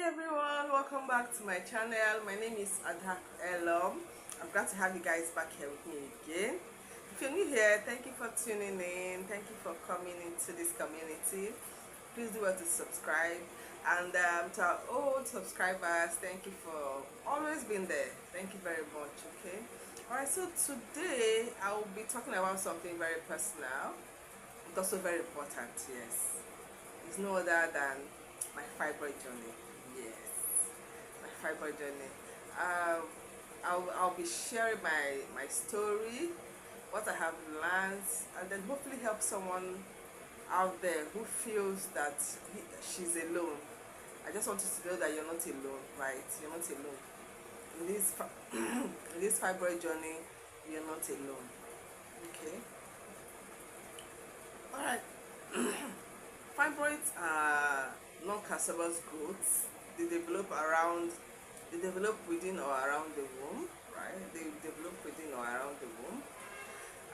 everyone, welcome back to my channel. My name is Adak Elom. I'm glad to have you guys back here with me again. If you're new here, thank you for tuning in. Thank you for coming into this community. Please do well to subscribe. And to our old subscribers, thank you for always being there. Thank you very much. Okay. Alright, so today I will be talking about something very personal. It's also very important. Yes, it's no other than my fibroid journey. Yes, my fibroid journey. Um, I'll be sharing my story, what I have learned, and then hopefully help someone out there who feels that she's alone. I just want you to know that you're not alone, right? You're not alone. In this in this fibroid journey, you're not alone. Okay. All right. Fibroids are non-cancerous growths. They develop within or around the womb, right? They develop within or around the womb.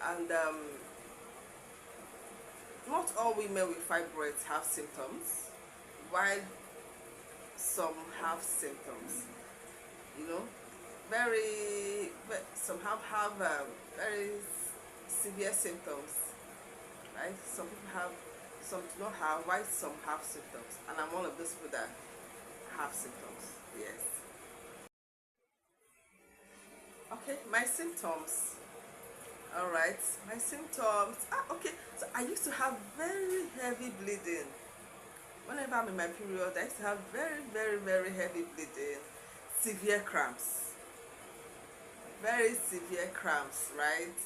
And not all women with fibroids have symptoms, while some have symptoms. You know, some have very severe symptoms, right? Some people have, some do not have, while some have symptoms, and I'm one of those people that have symptoms. Yes. Okay, my symptoms. All right, my symptoms. Okay. So I used to have very heavy bleeding. Whenever I'm in my period, I used to have very heavy bleeding, severe cramps, very severe cramps, right?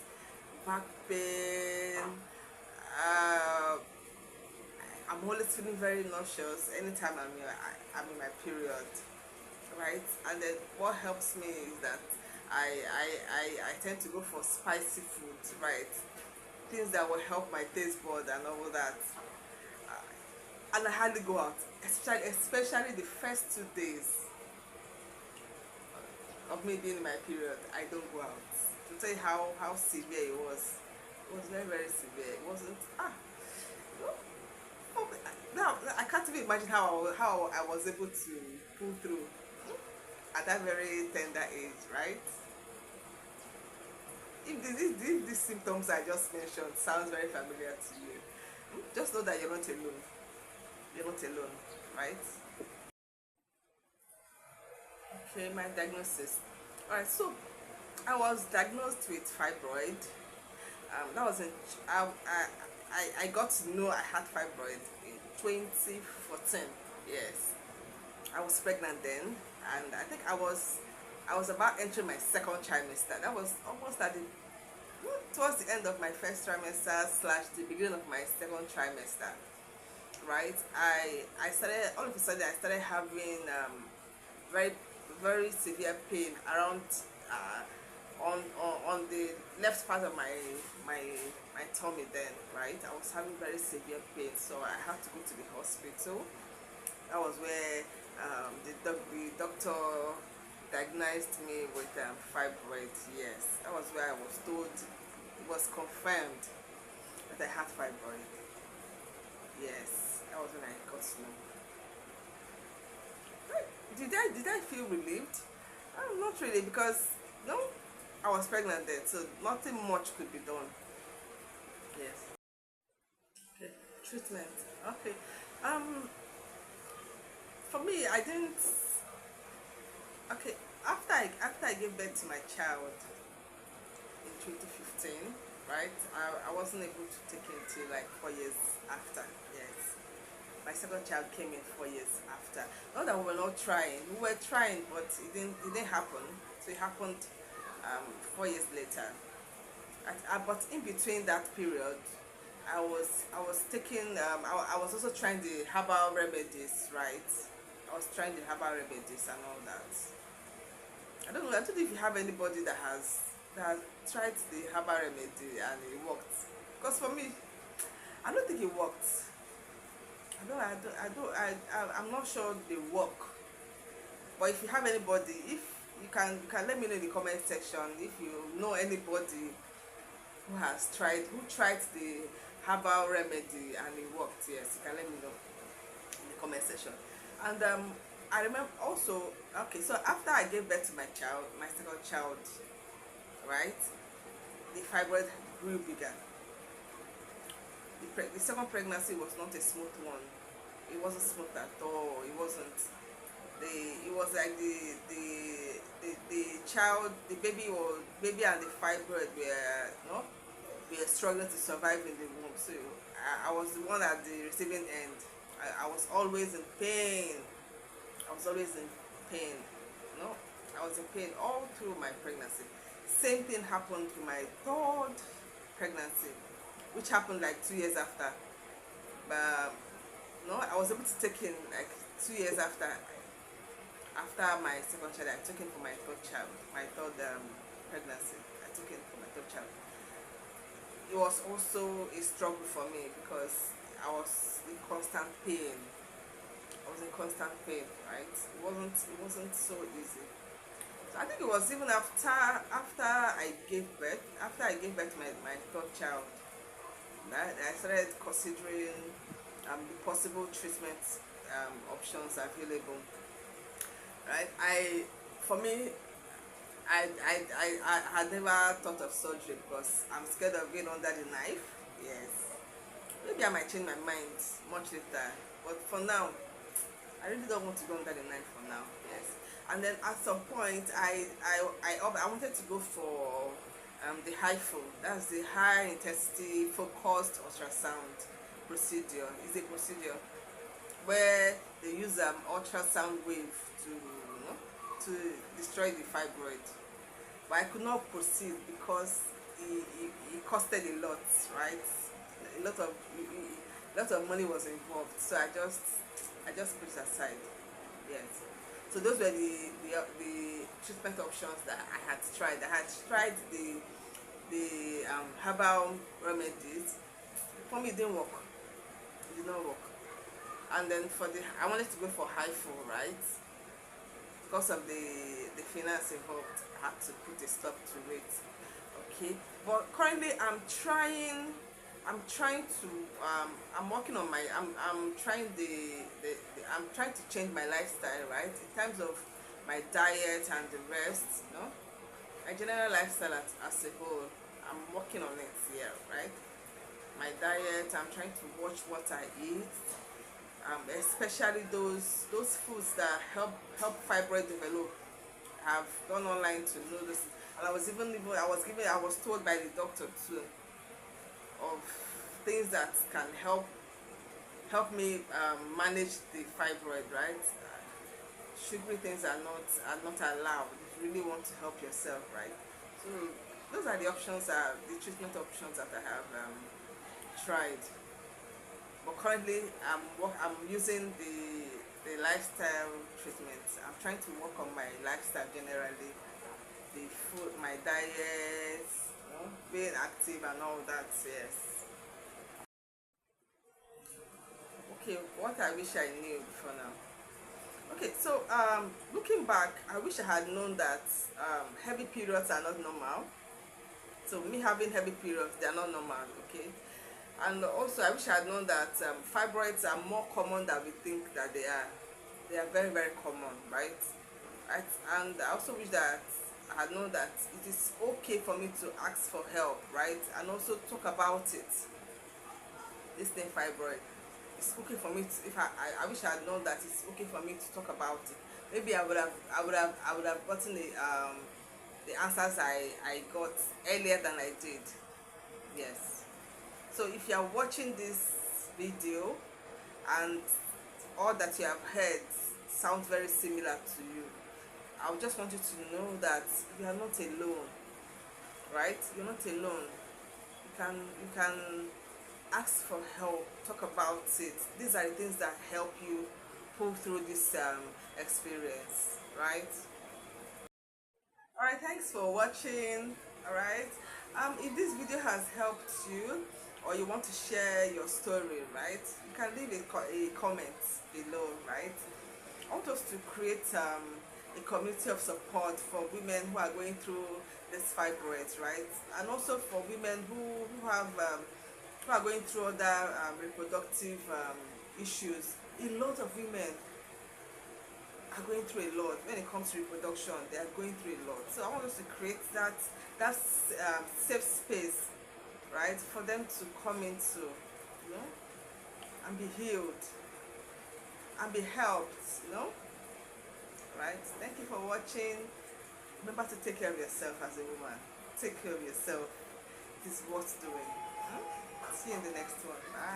Back pain. Uh, I'm always feeling very nauseous anytime I'm in my period, right? And then what helps me is that I tend to go for spicy food, right? Things that will help my taste bud and all that. And I hardly go out, especially the first 2 days of me being in my period. I don't go out. To tell you how severe it was very severe. It wasn't now I can't even imagine how I was able to pull through at that very tender age, right? If these symptoms I just mentioned sounds very familiar to you, just know that you're not alone. You're not alone, right? Okay, my diagnosis. Alright, so I was diagnosed with fibroid. That was in I got to know I had fibroid in 2014. Yes, I was pregnant then, and I think I was about entering my second trimester. That was almost towards the end of my first trimester slash the beginning of my second trimester. Right, I started, all of a sudden I started having very severe pain around on the left part of my tummy. Then, right, I was having very severe pain, so I had to go to the hospital. That was where the doctor diagnosed me with fibroid. Yes, that was where I was told, it was confirmed that I had fibroid. Yes, that was when I got to know. Did I feel relieved? Not really, because no, I was pregnant then, so nothing much could be done. Yes. Okay. Treatment. Okay. For me, I didn't. Okay. After I gave birth to my child in 2015, right? I wasn't able to take it until like 4 years after. Yes. My second child came in 4 years after. Not that we were not trying. We were trying, but it didn't happen. So it happened 4 years later. But in between that period, I was taking I was also trying the herbal remedies, right? I was trying the herbal remedies and all that. I don't know if you have anybody that has tried the herbal remedy and it worked. Because for me, I don't think it worked. I'm not sure they work. But if you have anybody, if you can let me know in the comment section if you know anybody who tried the herbal remedy and it worked. Yes, you can let me know in the comment section. And I remember also, okay, so after I gave birth to my child, my second child, right, the fibroid grew bigger. The second pregnancy was not a smooth one. It wasn't smooth at all. It wasn't. It was like the child, the baby and the fibroid were, no, we were struggling to survive in the womb. So I was the one at the receiving end. I was always in pain. I was always in pain. No, I was in pain all through my pregnancy. Same thing happened to my third pregnancy, which happened like 2 years after. But no, I was able to take in like 2 years after my second child. I took in for my third child, my third pregnancy. I took in for my third child. It was also a struggle for me because I was in constant pain. I was in constant pain, right? It wasn't so easy. So I think it was even after I gave birth, to my third child, that I started considering the possible treatment options available. Right? For me, I had never thought of surgery because I'm scared of being under the knife. Yes. Maybe I might change my mind much later. But for now, I really don't want to go under the knife for now. Yes. And then at some point, I wanted to go for the HIFU. That's the high intensity focused ultrasound procedure. It's a procedure where they use ultrasound wave to destroy the fibroid. But I could not proceed because it costed a lot, right? A lot of money was involved, so I just put it aside. Yes. So those were the treatment options that I had tried. I had tried the herbal remedies. For me, it didn't work. It did not work. And then I wanted to go for HIFU, right? Because of the finance involved, I had to put a stop to it. Okay, but currently I'm trying to I'm working on I'm trying I'm trying to change my lifestyle, right, in terms of my diet and the rest, my general lifestyle as a whole. I'm working on it here, right? My diet, I'm trying to watch what I eat, especially those foods that help fibroid develop. I've gone online to know this, and I was told by the doctor too of things that can help me manage the fibroid, right? Sugary things are not allowed if you really want to help yourself, right? So those are the treatment options that I have tried. But currently I'm using the lifestyle treatment. I'm trying to work on my lifestyle generally, the food, my diet, being active and all that. Yes. Okay, what I wish I knew before now. Okay, so looking back, I wish I had known that heavy periods are not normal. So me having heavy periods, they are not normal. Okay, and also I wish I had known that fibroids are more common than we think that they are. They are very, very common, right? Right. And I also wish that I had known that it is okay for me to ask for help, right? And also talk about it. This thing, fibroid, it's okay for me to, if I wish I had known that it's okay for me to talk about it. Maybe I would have gotten the answers I got earlier than I did. Yes. So if you are watching this video and all that you have heard sounds very similar to you, I would just want you to know that you are not alone, right? You're not alone. You can ask for help, talk about it. These are the things that help you pull through this experience, right? All right, thanks for watching. All right, if this video has helped you or you want to share your story, right, you can leave a comment below, right? I want us to create a community of support for women who are going through this fibroids, right? And also for women who are going through other reproductive issues. A lot of women going through a lot when it comes to reproduction. They are going through a lot. So I want us to create that safe space, right, for them to come into, and be healed and be helped. Right? Thank you for watching. Remember to take care of yourself as a woman. Take care of yourself. It is worth doing. See you in the next one. Bye.